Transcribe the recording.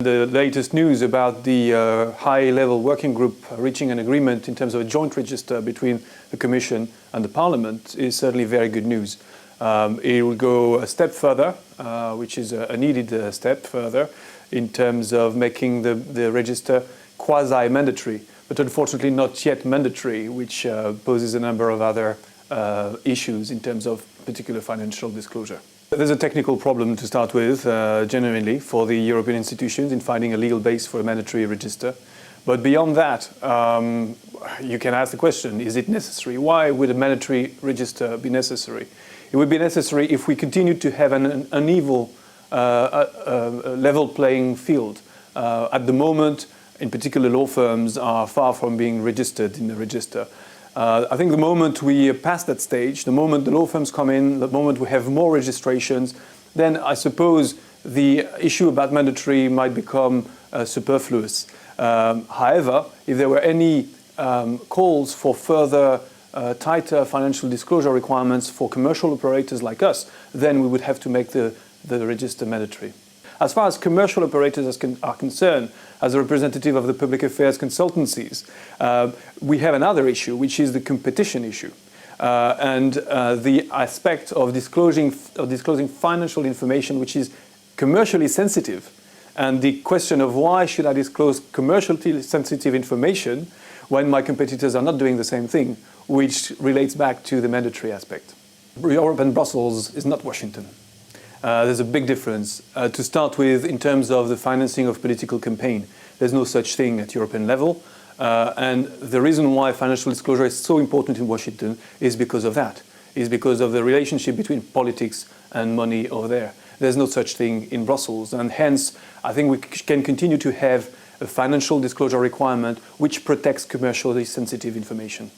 The latest news about the high-level working group reaching an agreement in terms of a joint register between the Commission and the Parliament is certainly very good news. It will go a step further, which is a needed step further, in terms of making the register quasi-mandatory, but unfortunately not yet mandatory, which poses a number of other issues in terms of particular financial disclosure. There's a technical problem to start with, genuinely, for the European institutions in finding a legal base for a mandatory register. But beyond that, you can ask the question, is it necessary? Why would a mandatory register be necessary? It would be necessary if we continued to have an uneven level playing field. At the moment, in particular, law firms are far from being registered in the register. I think the moment we pass that stage, the moment the law firms come in, the moment we have more registrations, then I suppose the issue about mandatory might become superfluous. However, if there were any calls for further tighter financial disclosure requirements for commercial operators like us, then we would have to make the register mandatory. As far as commercial operators are concerned, as a representative of the public affairs consultancies, we have another issue, which is the competition issue. And the aspect of disclosing financial information which is commercially sensitive. And the question of why should I disclose commercially sensitive information when my competitors are not doing the same thing, which relates back to the mandatory aspect. Europe and Brussels is not Washington. There's a big difference. To start with, in terms of the financing of political campaign, there's no such thing at European level. And the reason why financial disclosure is so important in Washington is because of that. Is because of the relationship between politics and money over there. There's no such thing in Brussels. And hence, I think we can continue to have a financial disclosure requirement which protects commercially sensitive information.